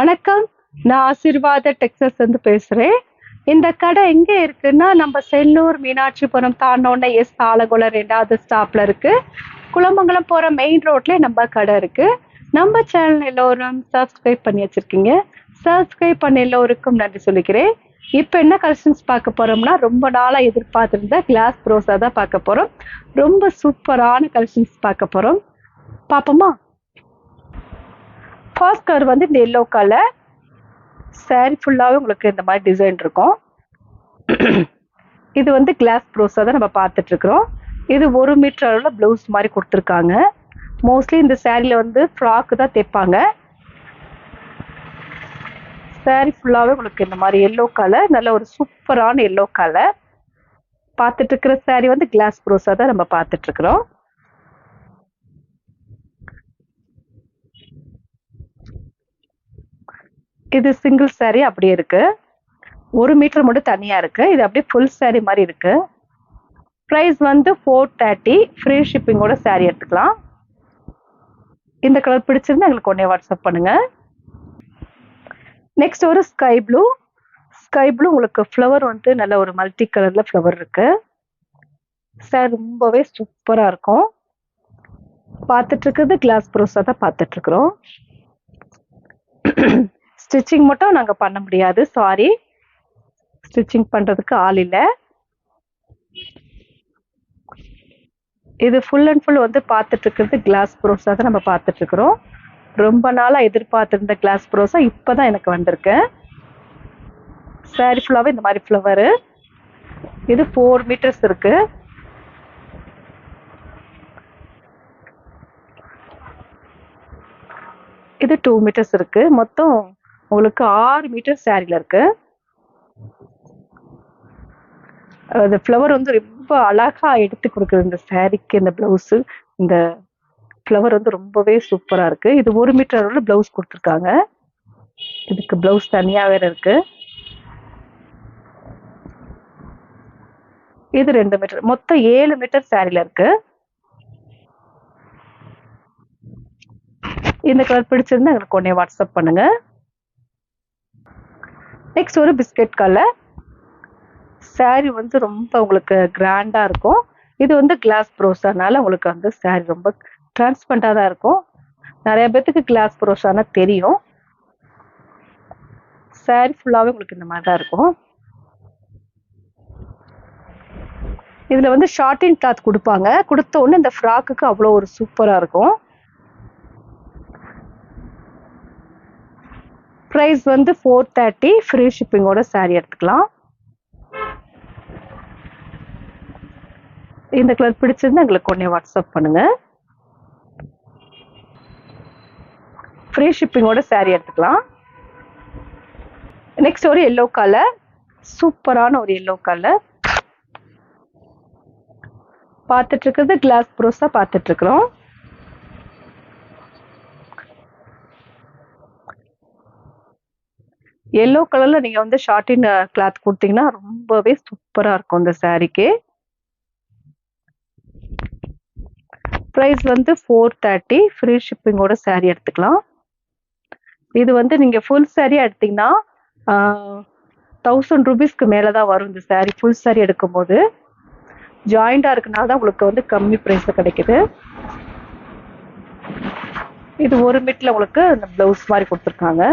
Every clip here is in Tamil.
வணக்கம். நான் ஆசீர்வாத டெக்ஸஸ் இருந்து பேசுறேன். இந்த கடை எங்க இருக்குன்னா, நம்ம செல்லூர் மீனாட்சிபுரம் தாண்டுனோனே ஆலங்குளம் 2வது ஸ்டாப்ல இருக்கு. குளமங்கலம் போற மெயின் ரோட்லயே நம்ம கடை இருக்கு. நம்ம சேனல் எல்லோரும் சப்ஸ்கிரைப் பண்ணி வச்சிருக்கீங்க. சப்ஸ்கிரைப் பண்ண எல்லோருக்கும் நன்றி சொல்லிக்கிறேன். இப்போ என்ன கலெக்ஷன்ஸ் பார்க்க போறோம்னா, ரொம்ப நாளா எதிர்பார்த்திருந்த கிளாஸ் ப்ரோஸா தான் பார்க்க போறோம். ரொம்ப சூப்பரான கலெக்ஷன்ஸ் பார்க்க போறோம். பார்ப்போமா? ஃபர்ஸ்ட் கலர் வந்து இந்த எல்லோ கலர். சாரி ஃபுல்லாவே உங்களுக்கு இந்த மாதிரி டிசைன் இருக்கும். இது வந்து கிளாஸ் ப்ரோஸா தான் நம்ம பார்த்துட்டு இருக்கிறோம். இது 1 மீட்டர் அளவுல பிளவுஸ் மாதிரி கொடுத்துருக்காங்க. மோஸ்ட்லி இந்த சாரியில வந்து ஃப்ராக் தான் தைப்பாங்க. சாரி ஃபுல்லாவே உங்களுக்கு இந்த மாதிரி எல்லோ கலர், நல்ல ஒரு சூப்பரான எல்லோ கலர். பார்த்துட்டு இருக்கிற சாரி வந்து கிளாஸ் ப்ரோஸா தான் நம்ம பார்த்துட்டு இருக்கிறோம். இது சிங்கிள் சாரி அப்படியே இருக்கு. 1 மீட்டர் மட்டும் தனியா இருக்கு. இது அப்படியே ஃபுல் சாரி மாதிரி இருக்கு. பிரைஸ் வந்து 430. ஃப்ரீ ஷிப்பிங்கோட சாரி எடுத்துக்கலாம். இந்த கலர் பிடிச்சிருந்தா எங்களுக்கு உடனே வாட்ஸ்அப் பண்ணுங்க. நெக்ஸ்ட் ஒரு ஸ்கை ப்ளூ. ஸ்கை ப்ளூ உங்களுக்கு ஃப்ளவர் வந்து நல்ல ஒரு மல்டி கலர்ல ஃப்ளவர் இருக்கு. சார் ரொம்பவே சூப்பரா இருக்கும். பார்த்துட்டு இருக்கிறது கிளாஸ் ப்ரோஸா தான் பார்த்துட்டு இருக்கிறோம். ஸ்டிச்சிங் மட்டும் நாங்க பண்ண முடியாது, சாரி. ஸ்டிச்சிங் பண்றதுக்கு ஆள் இல்லை. இது ஃபுல் அண்ட் ஃபுல் வந்து பார்த்துட்டு இருக்கிறது கிளாஸ் ப்ரோஸா தான் நம்ம பார்த்துட்டு இருக்கிறோம். ரொம்ப நாளா எதிர்பார்த்திருந்த கிளாஸ் ப்ரோஸா இப்பதான் எனக்கு வந்திருக்கு. சாரி ஃபுல்லாவே இந்த மாதிரி ஃப்ளவர். இது 4 மீட்டர்ஸ் இருக்கு. இது 2 மீட்டர்ஸ் இருக்கு. மொத்தம் உங்களுக்கு 6 மீட்டர் சாரில இருக்கு. அந்த ஃப்ளவர் வந்து ரொம்ப அழகா எடுத்து கொடுக்குது இந்த சாரிக்கு. இந்த பிளவுஸ், இந்த ஃப்ளவர் வந்து ரொம்பவே சூப்பரா இருக்கு. இது 1 மீட்டர் அளவுல பிளவுஸ் கொடுத்துருக்காங்க. இதுக்கு பிளவுஸ் தனியா வேற இருக்கு. இது 2 மீட்டர், மொத்தம் 7 மீட்டர் சாரில இருக்கு. இந்த கலர் பிடிச்சிருந்தா எங்களுக்கு உடனே வாட்ஸ்அப் பண்ணுங்க. நெக்ஸ்ட் ஒரு பிஸ்கட் கலர். சாரி வந்து ரொம்ப உங்களுக்கு கிராண்டா இருக்கும். இது வந்து கிளாஸ் ப்ரோஸானால உங்களுக்கு வந்து சாரி ரொம்ப டிரான்ஸ்பரண்டா தான் இருக்கும். நிறைய பேத்துக்கு கிளாஸ் ப்ரோஸானா தெரியும். சாரி ஃபுல்லாவே உங்களுக்கு இந்த மாதிரி தான் இருக்கும். இதுல வந்து ஷார்டின் கிளாத் கொடுப்பாங்க. கொடுத்த உடனே இந்த ஃப்ராக்குக்கு அவ்வளோ ஒரு சூப்பரா இருக்கும். பிரைஸ் வந்து 430. ஃப்ரீ ஷிப்பிங்கோட சாரி எடுத்துக்கலாம். இந்த கலர் பிடிச்சிருந்தா எங்களுக்கு உடனே வாட்ஸ்அப் பண்ணுங்க. ஃப்ரீ ஷிப்பிங்கோட சாரி எடுத்துக்கலாம். நெக்ஸ்ட் ஒரு எல்லோ கலர். சூப்பரான ஒரு எல்லோ கலர். பார்த்துட்டு இருக்கிறது கிளாஸ் ப்ரோஸா பார்த்துட்டு இருக்கிறோம். எல்லோ கலர்ல நீங்க வந்து ஷார்டின் கிளாத் கொடுத்தீங்கன்னா ரொம்பவே சூப்பரா இருக்கும் இந்த சாரிக்கு. பிரைஸ் வந்து 430. ஃப்ரீ ஷிப்பிங்கோட சாரி எடுத்துக்கலாம். இது வந்து நீங்க ஃபுல் சாரி எடுத்தீங்கன்னா 1000 ரூபீஸ்க்கு மேலதான் வரும் இந்த சாரி. ஃபுல் சாரி எடுக்கும் போது ஜாயிண்டா இருக்கனால தான் உங்களுக்கு வந்து கம்மி பிரைஸ்ல கிடைக்குது. இது 1 மீட்டர்ல உங்களுக்கு இந்த பிளவுஸ் மாதிரி கொடுத்துருக்காங்க.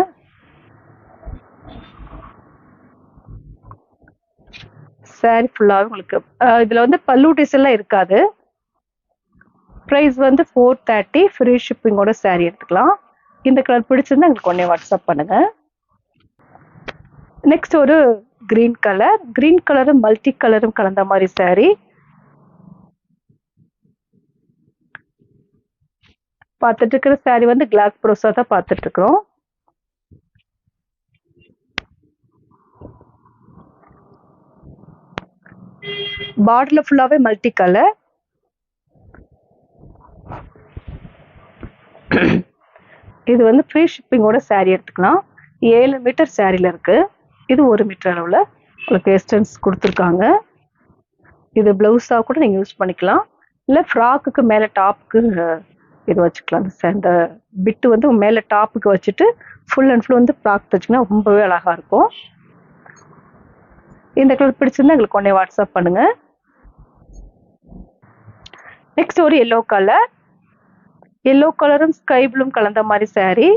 சாரி ஃபுல்லாவே உங்களுக்கு இதுல வந்து பல்லு டிசைன்லாம் இருக்காது. பிரைஸ் வந்து 430. ஃப்ரீ ஷிப்பிங்கோட சாரி எடுத்துக்கலாம். இந்த கலர் பிடிச்சிருந்தா எங்களுக்கு உடனே வாட்ஸ்அப் பண்ணுங்க. நெக்ஸ்ட் ஒரு கிரீன் கலர். கிரீன் கலரும் மல்டி கலரும் கலந்த மாதிரி சாரி. பார்த்துட்டு இருக்கிற சாரி வந்து கிளாஸ் ப்ரோஸா தான் பார்த்துட்டு இருக்கிறோம். பார்டர்ல ஃபுல்லாவே மல்டி கலர். இது வந்து ஃப்ரீ ஷிப்பிங்கோட சாரி எடுத்துக்கலாம். 7 மீட்டர் சாரில இருக்கு. இது 1 மீட்டர் அளவுல உங்களுக்கு எக்ஸ்டென்ஸ் கொடுத்துருக்காங்க. இது பிளவுஸா கூட நீங்க யூஸ் பண்ணிக்கலாம். இல்ல ஃப்ராக்குக்கு மேல டாப்புக்கு இது வச்சுக்கலாம். இந்த பிட்டு வந்து மேல டாப்புக்கு வச்சுட்டு ஃபுல் அண்ட் ஃபுல் வந்து ஃப்ராக் தைச்சிங்கன்னா ரொம்பவே அழகாக இருக்கும். இந்த கலர் பிடிச்சிருந்தா எங்களுக்கு உடனே வாட்ஸ்அப் பண்ணுங்க. நெக்ஸ்ட் ஒரு எல்லோ கலர், எல்லோ கலரும் ஸ்கை ப்ளூவும் கலந்த மாதிரி saree.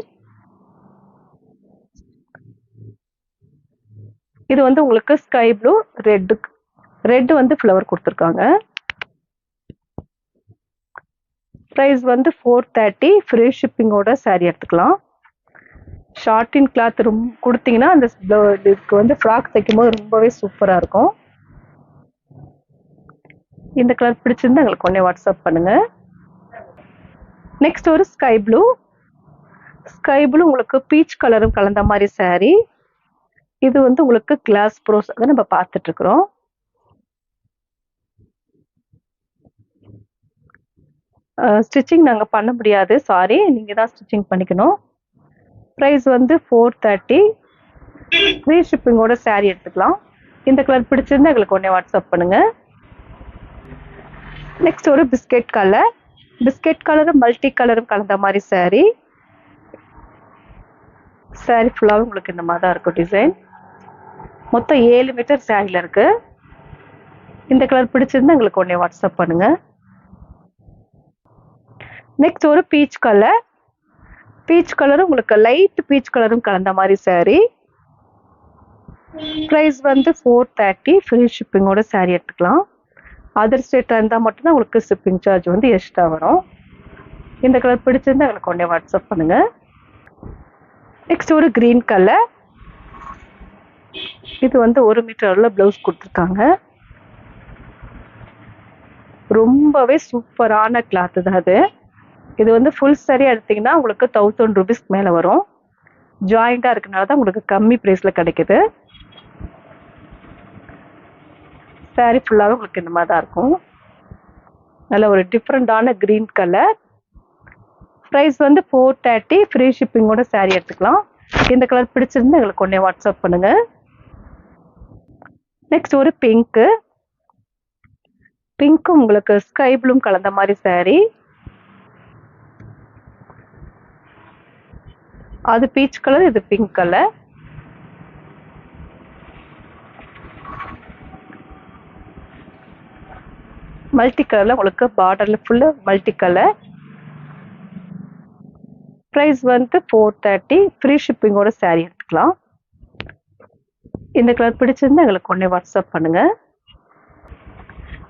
இது வந்து உங்களுக்கு ஸ்கை ப்ளூ ரெட் வந்து ஃப்ளவர் கொடுத்துருக்காங்க. ப்ரைஸ் வந்து 430. ஃப்ரீ ஷிப்பிங்கோட saree எடுத்துக்கலாம். ஷார்டின் கிளாத் கொடுத்தீங்கன்னா அந்த இதுக்கு வந்து ஃப்ராக் தைக்கும் போது ரொம்பவே சூப்பராக இருக்கும். இந்த கலர் பிடிச்சிருந்தா எங்களுக்கு உடனே வாட்ஸ்அப் பண்ணுங்க. நெக்ஸ்ட் ஒரு ஸ்கை ப்ளூ உங்களுக்கு பீச் கலரும் கலந்த மாதிரி saree. இது வந்து உங்களுக்கு கிளாஸ் ப்ரோஸ் அதை நம்ம பார்த்துட்டு இருக்கிறோம். ஸ்டிச்சிங் நாங்கள் பண்ண முடியாது, சாரி, நீங்கள் தான் ஸ்டிச்சிங் பண்ணிக்கணும். ப்ரைஸ் வந்து 430. ஃப்ரீ ஷிப்பிங்கோட saree எடுத்துக்கலாம். இந்த கலர் பிடிச்சிருந்தா எங்களுக்கு உடனே வாட்ஸ்அப் பண்ணுங்க. நெக்ஸ்ட் ஒரு பிஸ்கெட் கலரும் மல்டி கலரும் கலந்த மாதிரி saree ஃபுல்லாக உங்களுக்கு இந்த மாதிரி தான் இருக்கும் டிசைன். மொத்தம் 7 மீட்டர் சாரியில் இருக்கு. இந்த கலர் பிடிச்சிருந்தா எங்களுக்கு உடனே வாட்ஸ்அப் பண்ணுங்க. நெக்ஸ்ட் ஒரு பீச் கலரும் உங்களுக்கு லைட் பீச் கலரும் கலந்த மாதிரி saree. ப்ரைஸ் வந்து 430. ஃப்ரீ ஷிப்பிங்கோட saree எடுத்துக்கலாம். அதர் ஸ்டேட்டாக இருந்தால் மட்டும்தான் உங்களுக்கு ஷிப்பிங் சார்ஜ் வந்து எக்ஸ்ட்ரா வரும். இந்த கலர் பிடிச்சிருந்தா எங்களுக்கு உடனே வாட்ஸ்அப் பண்ணுங்க. நெக்ஸ்ட் ஒரு கிரீன் கலர், இது வந்து 1 மீட்டர்ல பிளவுஸ் கொடுத்துருக்காங்க. ரொம்பவே சூப்பரான கிளாத் தான் அது. இது வந்து ஃபுல் saree எடுத்தீங்கன்னா உங்களுக்கு 1000 ரூபீஸ்க்கு மேலே வரும். ஜாயிண்டாக இருக்கனால தான் உங்களுக்கு கம்மி ப்ரைஸில் கிடைக்குது. saree ஃபுல்லாகவே உங்களுக்கு இந்த மாதிரி தான் இருக்கும். நல்ல ஒரு டிஃப்ரெண்டான கிரீன் கலர். ப்ரைஸ் வந்து 430. ஃப்ரீ ஷிப்பிங்கோட saree எடுத்துக்கலாம். இந்த கலர் பிடிச்சிருந்தா எங்களுக்கு உடனே வாட்ஸ்அப் பண்ணுங்க. நெக்ஸ்ட் ஒரு பிங்க்கும் உங்களுக்கு ஸ்கை ப்ளூவும் கலந்த மாதிரி saree. அது பீச் கலர், இது பிங்க் கலர். மல்டி கலர்ல உங்களுக்கு பார்டர்ல ஃபுல்லா மல்டி கலர். ப்ரைஸ் வந்து 430. ஃப்ரீ ஷிப்பிங்கோட saree எடுத்துக்கலாம். இந்த கலர் பிடிச்சிருந்தா எங்களுக்கு உடனே வாட்ஸ்அப் பண்ணுங்க.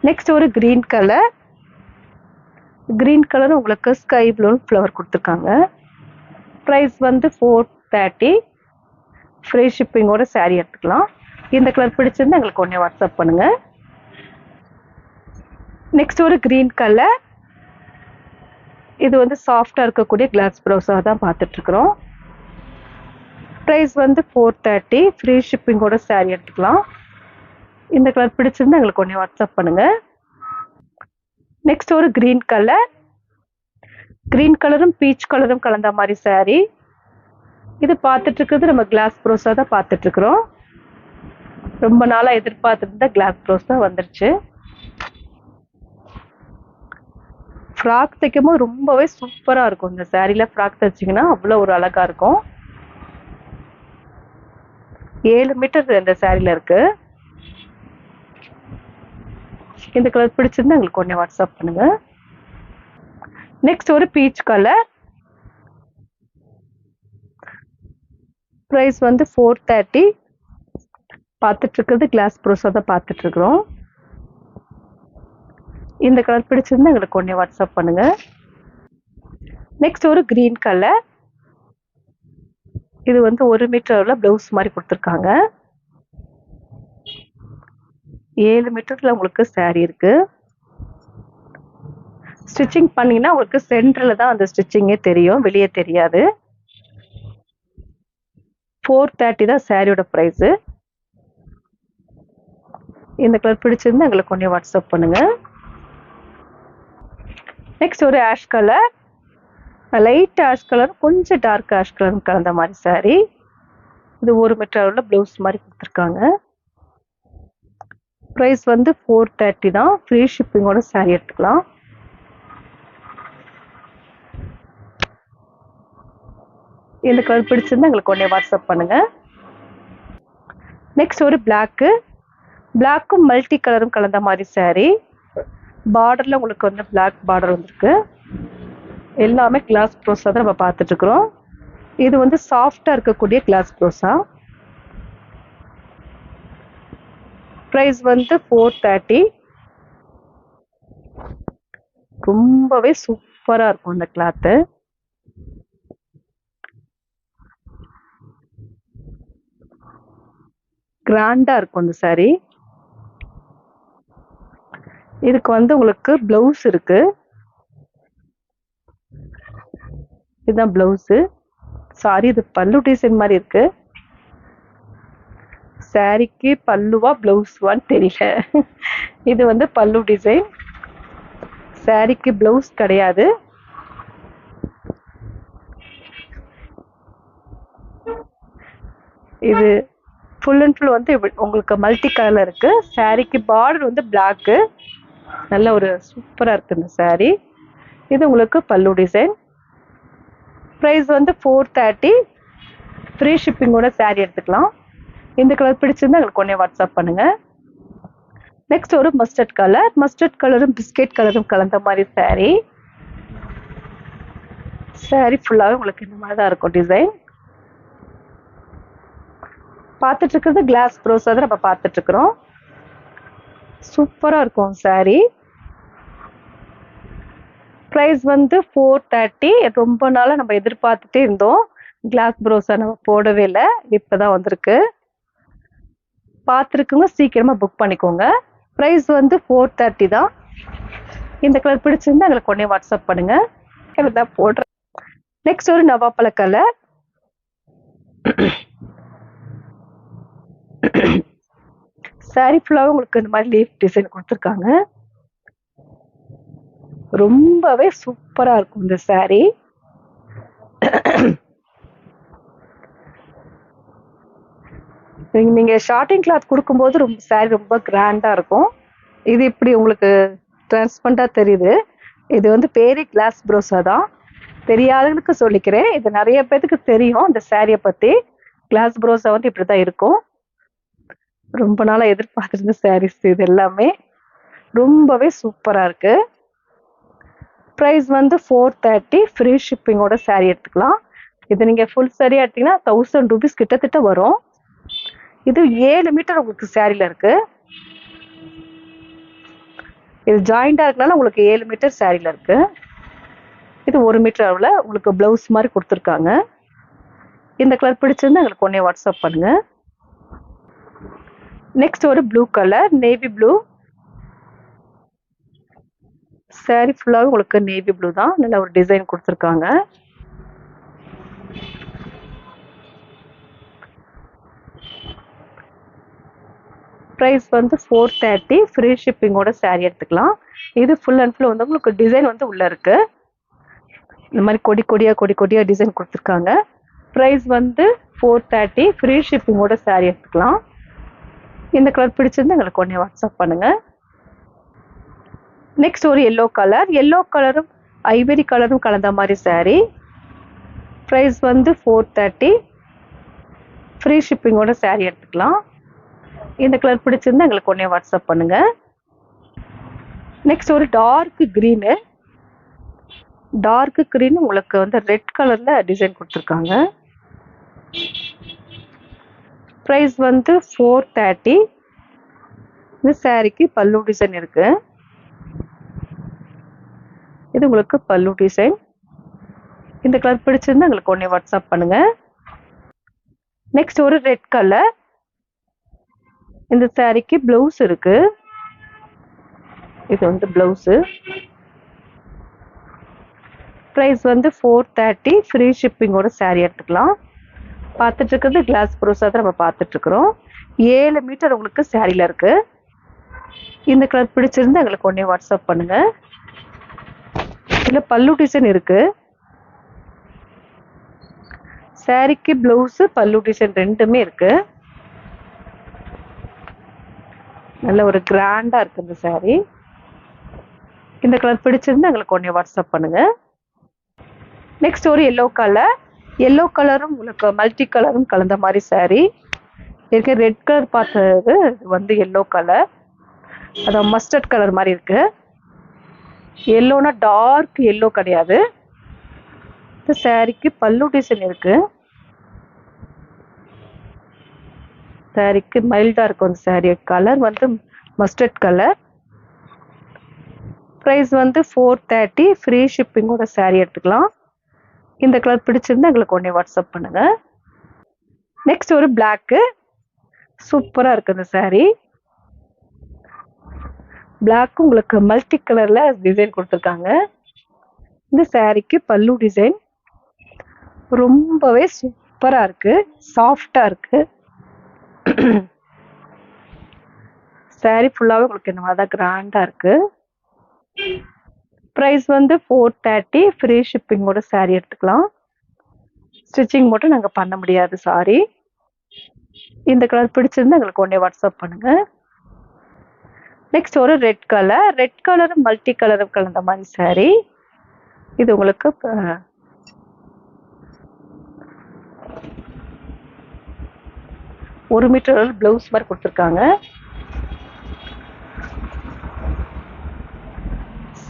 நெக்ஸ்ட் ஒரு கிரீன் கலர் உங்களுக்கு ஸ்கை ப்ளூ ஃப்ளவர் கொடுத்துருக்காங்க. ப்ரைஸ் வந்து 430. ஃப்ரீ ஷிப்பிங்கோட saree எடுத்துக்கலாம். இந்த கலர் பிடிச்சிருந்தா எங்களுக்கு உடனே வாட்ஸ்அப் பண்ணுங்க. நெக்ஸ்ட் ஒரு கிரீன் கலர், இது வந்து சாஃப்டா இருக்கக்கூடிய கிளாஸ் ப்ளவுஸாக தான் பார்த்துட்டு இருக்கிறோம். ப்ரைஸ் வந்து 430. ஃப்ரீ ஷிப்பிங்கோட saree எடுத்துக்கலாம். இந்த கலர் பிடிச்சிருந்தா எங்களுக்கு உடனே வாட்ஸ்அப் பண்ணுங்க. நெக்ஸ்ட் ஒரு கிரீன் கலரும் பீச் கலரும் கலந்த மாதிரி saree. இது பார்த்துட்டு இருக்கிறது நம்ம கிளாஸ் ப்ளவுஸாக தான் பார்த்துட்டு இருக்கிறோம். ரொம்ப நாளாக எதிர்பார்த்துருந்த கிளாஸ் ப்ளவுஸ் தான் வந்துருச்சு. ஃப்ராக் தைக்கும் போது ரொம்பவே சூப்பராக இருக்கும். இந்த சாரியில் ஃப்ராக் தைச்சிங்கன்னா அவ்வளோ ஒரு அழகாக இருக்கும். 7 மீட்டர் இந்த சாரியில் இருக்கு. இந்த கலர் பிடிச்சிருந்தா எங்களுக்கு உடனே வாட்ஸ்அப் பண்ணுங்க. நெக்ஸ்ட் ஒரு பீச் கலர். ப்ரைஸ் வந்து 430. பார்த்துட்டு இருக்கிறது கிளாஸ் ப்ளவுஸாக தான் பார்த்துட்டு இருக்கிறோம். இந்த கலர் பிடிச்சிருந்தா எங்களுக்கு உடனே வாட்ஸ்அப் பண்ணுங்க. நெக்ஸ்ட் ஒரு கிரீன் கலர், இது வந்து 1 மீட்டர்ல பிளவுஸ் மாதிரி கொடுத்துருக்காங்க. 7 மீட்டர்ல உங்களுக்கு saree இருக்கு. ஸ்டிச்சிங் பண்ணீங்கன்னா உங்களுக்கு சென்டர்ல தான் அந்த ஸ்டிச்சிங்கே தெரியும், வெளியே தெரியாது. 430 தான் சாரியோட பிரைஸ். இந்த கலர் பிடிச்சிருந்தா எங்களுக்கு உடனே வாட்ஸ்அப் பண்ணுங்க. நெக்ஸ்ட் ஒரு ash colour, light ash colour கொஞ்சம் டார்க் ஆஷ் கலர் கலந்த மாதிரி saree. இது 1 மீட்டர் உள்ள பிளவுஸ் மாதிரி கொடுத்துருக்காங்க. ப்ரைஸ் வந்து 430 தான். ஃப்ரீ ஷிப்பிங்கோட saree எடுத்துக்கலாம். இந்த கலர் பிடிச்சிருந்தா எங்களுக்கு உடனே வாட்ஸ்அப் பண்ணுங்க. நெக்ஸ்ட் ஒரு பிளாக்கும் மல்டி கலரும் கலந்த மாதிரி saree. பார்டர்ல உங்களுக்கு வந்து பிளாக் பார்டர் வந்திருக்கு. எல்லாமே கிளாஸ் ப்ரோஸா தான் நம்ம பார்த்துட்டு இருக்கிறோம். இது வந்து சாஃப்டா இருக்கக்கூடிய கிளாஸ் ப்ரோஸா. பிரைஸ் வந்து 430. ரொம்பவே சூப்பரா இருக்கும் இந்த கிளாத்து. கிராண்டா இருக்கும் இந்த saree. இதுக்கு வந்து உங்களுக்கு பிளவுஸ் இருக்கு. இதுதான் பிளவுஸ். சாரி, இது பல்லு டிசைன் மாதிரி இருக்கு. சாரிக்கு பல்லுவா பிளவுஸ்வான்னு தெரியல. இது வந்து பல்லு டிசைன். சாரிக்கு பிளவுஸ் கிடையாது. இது ஃபுல் அண்ட் ஃபுல் வந்து உங்களுக்கு மல்டி கலர்ல இருக்கு. சாரிக்கு பார்டர் வந்து பிளாக்கு. நல்ல ஒரு சூப்பரா இருக்கு இந்த saree. இது உங்களுக்கு பல்லு டிசைன். ப்ரைஸ் வந்து 430. ஃப்ரீ ஷிப்பிங்கோட saree எடுத்துக்கலாம். இந்த கலர் பிடிச்சிருந்தா எங்களுக்கு உடனே வாட்ஸ்அப் பண்ணுங்க. நெக்ஸ்ட் ஒரு மஸ்டர்ட் கலரும் பிஸ்கெட் கலரும் கலந்த மாதிரி saree. saree ஃபுல்லாகவே உங்களுக்கு இந்த மாதிரி தான் இருக்கும் டிசைன். பார்த்துட்டு இருக்கிறது கிளாஸ் ப்ரோஸா தான் நம்ம பார்த்துட்டு இருக்கிறோம். சூப்பரா இருக்கும் saree. ப்ரைஸ் வந்து 430. ரொம்ப நாளா நம்ம எதிர்பார்த்துட்டே இருந்தோம். கிளாஸ் ப்ரோஸா நம்ம போடவே இல்லை. இப்பதான் வந்திருக்கு. பார்த்துருக்குங்க, சீக்கிரமா புக் பண்ணிக்கோங்க. ப்ரைஸ் வந்து 430 தான். இந்த கலர் பிடிச்சிருந்தா எங்களுக்கு உடனே வாட்ஸ்அப் பண்ணுங்க. தான் போடுறேன். நெக்ஸ்ட் ஒரு நவாப்பழ கலர். saree ஃபுல்லாவே உங்களுக்கு இந்த மாதிரி லீஃப் டிசைன் கொடுத்துருக்காங்க. ரொம்பவே சூப்பரா இருக்கும் இந்த saree. நீங்க ஷார்ட்டிங் கிளாத் கொடுக்கும்போது saree ரொம்ப கிராண்டா இருக்கும். இது இப்படி உங்களுக்கு டிரான்ஸ்பரண்டா தெரியுது. இது வந்து பேரே கிளாஸ் ப்ரோஸா தான். தெரியாதவங்களுக்கு சொல்லிக்கிறேன். இது நிறைய பேருக்கு தெரியும் இந்த சாரியை பத்தி. கிளாஸ் ப்ரோஸா வந்து இப்படிதான் இருக்கும். ரொம்ப நாளா எதிர்பார்த்திருந்த சாரீஸ் இது எல்லாமே. ரொம்பவே சூப்பரா இருக்கு. ப்ரைஸ் வந்து 430. ஃப்ரீ ஷிப்பிங்கோட saree எடுத்துக்கலாம். இது நீங்க ஃபுல் saree எடுத்தீங்கன்னா 1000 rupees கிட்டத்தட்ட வரும். இது 7 மீட்டர் உங்களுக்கு சாரியில இருக்கு. இது ஜாயிண்டா இருக்கனால உங்களுக்கு 7 மீட்டர் சாரியில இருக்கு. இது 1 மீட்டர் அளவுல உங்களுக்கு பிளவுஸ் மாதிரி கொடுத்துருக்காங்க. இந்த கலர் பிடிச்சிருந்தா எங்களுக்கு உடனே வாட்ஸ்அப் பண்ணுங்க. நெக்ஸ்ட் ஒரு blue colour, navy blue. saree ஃபுல்லாவே உங்களுக்கு நேவி ப்ளூ தான். நல்ல ஒரு டிசைன் கொடுத்துருக்காங்க. ப்ரைஸ் வந்து 430. ஃப்ரீ ஷிப்பிங்கோட saree எடுத்துக்கலாம். இது ஃபுல் அண்ட் ஃபுல் வந்து உங்களுக்கு டிசைன் வந்து உள்ள இருக்கு. இந்த மாதிரி கொடி கொடியா டிசைன் கொடுத்துருக்காங்க. ப்ரைஸ் வந்து 430. ஃப்ரீ ஷிப்பிங்கோட saree எடுத்துக்கலாம். இந்த கலர் பிடிச்சிருந்தா எங்களுக்கு உடனே வாட்ஸ்அப் பண்ணுங்க. நெக்ஸ்ட் ஒரு எல்லோ கலரும் ஐவரி கலரும் கலந்த மாதிரி saree. ப்ரைஸ் வந்து 430. ஃப்ரீ ஷிப்பிங்கோட saree எடுத்துக்கலாம். இந்த கலர் பிடிச்சிருந்தா எங்களுக்கு உடனே வாட்ஸ்அப் பண்ணுங்க. நெக்ஸ்ட் ஒரு டார்க் கிரீன் உங்களுக்கு வந்து ரெட் கலர்ல டிசைன் கொடுத்துருக்காங்க. ப்ரைஸ் வந்து 430. இந்த சாரிக்கு பல்லு டிசைன் இருக்கு. இது உங்களுக்கு பல்லு டிசைன். இந்த கலர் பிடிச்சிருந்தா எங்களுக்கு உடனே வாட்ஸ்அப் பண்ணுங்க. நெக்ஸ்ட் ஒரு ரெட் கலர். இந்த சாரிக்கு பிளவுஸ் இருக்கு. இது வந்து பிளவுஸ். ப்ரைஸ் வந்து 430. ஃப்ரீ ஷிப்பிங்கோட saree எடுத்துக்கலாம். பார்த்துட்டு இருக்கிறது கிளாஸ் ப்ரோஸா தான் நம்ம பார்த்துட்டு இருக்கிறோம். 7 மீட்டர் உங்களுக்கு சாரியில இருக்கு. இந்த கலர் பிடிச்சிருந்தா எங்களுக்கு உடனே வாட்ஸ்அப் பண்ணுங்க. இதுல பல்லு டிசைன் இருக்கு. சாரிக்கு பிளவுஸ் பல்லு டிசைன் ரெண்டுமே இருக்கு. நல்ல ஒரு கிராண்டா இருக்கு இந்த saree. இந்த கலர் பிடிச்சிருந்தா எங்களுக்கு உடனே வாட்ஸ்அப் பண்ணுங்க. நெக்ஸ்ட் ஒரு எல்லோ எல்லோ கலரும் உங்களுக்கு மல்டி கலரும் கலந்த மாதிரி saree. ஏற்கனவே ரெட் கலர் பார்த்தது வந்து எல்லோ கலர், அது மஸ்டர்ட் கலர் மாதிரி இருக்கு. எல்லோனா டார்க் எல்லோ கிடையாது. இந்த சாரிக்கு பல்லு டிசைன் இருக்கு. சாரிக்கு மைல்டா இருக்கும். அந்த சாரி கலர் வந்து மஸ்டர்ட் கலர். ப்ரைஸ் வந்து 430. ஃப்ரீ ஷிப்பிங்கோட சாரி எடுத்துக்கலாம். இந்த கலர் பிடிச்சிருந்தா எங்களுக்கு உடனே வாட்ஸ்அப் பண்ணுங்க. நெக்ஸ்ட் ஒரு பிளாக்கு, சூப்பரா இருக்கு இந்த சாரி. பிளாக் உங்களுக்கு மல்டி கலர்ல டிசைன் கொடுத்துருக்காங்க. இந்த சாரிக்கு பல்லு டிசைன் ரொம்பவே சூப்பரா இருக்கு, சாஃப்டா இருக்கு. சாரி ஃபுல்லாவே உங்களுக்கு இந்த மாதிரி தான் கிராண்டா இருக்கு. ப்ரைஸ் வந்து 430. ஃப்ரீ ஷிப்பிங்கோட சாரி எடுத்துக்கலாம். ஸ்டிச்சிங் மட்டும் நாங்கள் பண்ண முடியாது, சாரி. இந்த கலர் பிடிச்சிருந்தா எங்களுக்கு உடனே வாட்ஸ்அப் பண்ணுங்க. நெக்ஸ்ட் ஒரு ரெட் கலரும் மல்டி கலரும் கலந்த மாதிரி சாரி. இது உங்களுக்கு 1 மீட்டர் பிளவுஸ் மாதிரி கொடுத்துருக்காங்க.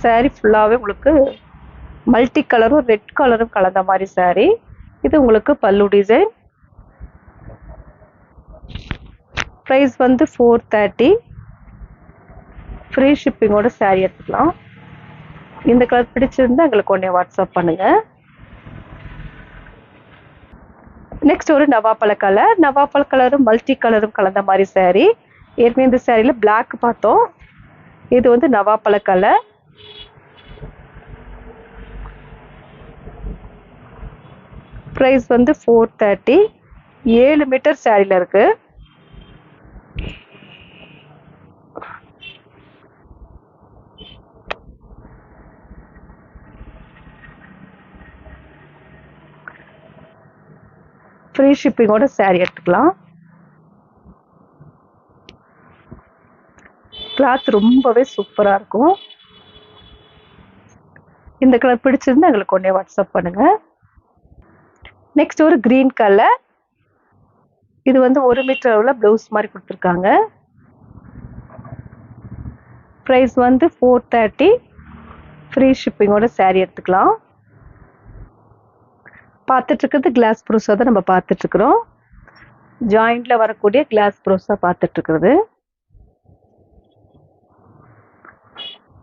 சாரி ஃபுல்லாவே உங்களுக்கு மல்டி கலரும் ரெட் கலரும் கலந்த மாதிரி சாரி. இது உங்களுக்கு பல்லு டிசைன். ப்ரைஸ் வந்து 430. ஃப்ரீ ஷிப்பிங்கோட சாரி எடுத்துக்கலாம். இந்த கலர் பிடிச்சிருந்தா எங்களுக்கு உடனே வாட்ஸ்அப் பண்ணுங்க. நெக்ஸ்ட் ஒரு நவாப்பழ கலரும் மல்டி கலரும் கலந்த மாதிரி சாரி. ஏற்கனவே இந்த சாரியில பிளாக் பார்த்தோம். இது வந்து நவாப்பழ கலர். ப்ரைஸ் வந்து 430. 7 மீட்டர் சாரியில இருக்கு. ஃப்ரீ ஷிப்பிங்கோட சாரி எடுத்துக்கலாம். கிளாத் ரொம்பவே சூப்பரா இருக்கும். இந்த கலர் பிடிச்சிருந்தா எங்களுக்கு உடனே வாட்ஸ்அப் பண்ணுங்க. நெக்ஸ்ட் ஒரு கிரீன் கலர். இது வந்து 1 மீட்டர் உள்ள பிளவுஸ் மாதிரி கொடுத்துருக்காங்க. ப்ரைஸ் வந்து 430. ஃப்ரீ ஷிப்பிங்கோட சாரி எடுத்துக்கலாம். பார்த்துட்டு இருக்கிறது கிளாஸ் ப்ரோஸா தான் நம்ம பார்த்துட்டு இருக்கிறோம். ஜாயிண்ட்ல வரக்கூடிய கிளாஸ் ப்ரோஸா பார்த்துட்டு இருக்கிறது.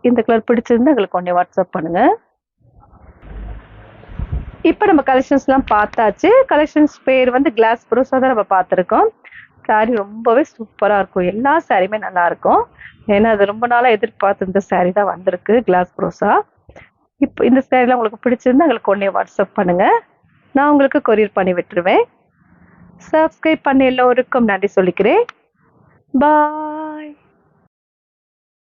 இந்த கலர் பிடிச்சிருந்தா எங்களுக்கு உடனே வாட்ஸ்அப் பண்ணுங்க. இப்போ நம்ம கலெக்ஷன்ஸ்லாம் பார்த்தாச்சு. கலெக்ஷன்ஸ் பேர் வந்து கிளாஸ் ப்ரோஸா தான் நம்ம பார்த்துருக்கோம். சாரி ரொம்பவே சூப்பராக இருக்கும். எல்லா சாரியுமே நல்லா இருக்கும். ஏன்னா அது ரொம்ப நாளாக எதிர்பார்த்து இந்த சாரி தான் வந்திருக்கு, கிளாஸ் ப்ரோஸா. இப்போ இந்த சாரிலாம் உங்களுக்கு பிடிச்சிருந்தா எங்களுக்கு உடனே வாட்ஸ்அப் பண்ணுங்க. நான் உங்களுக்கு கொரியர் பண்ணி விட்டுருவேன். சப்ஸ்கிரைப் பண்ண எல்லோருக்கும் நன்றி சொல்லிக்கிறேன். பாய்.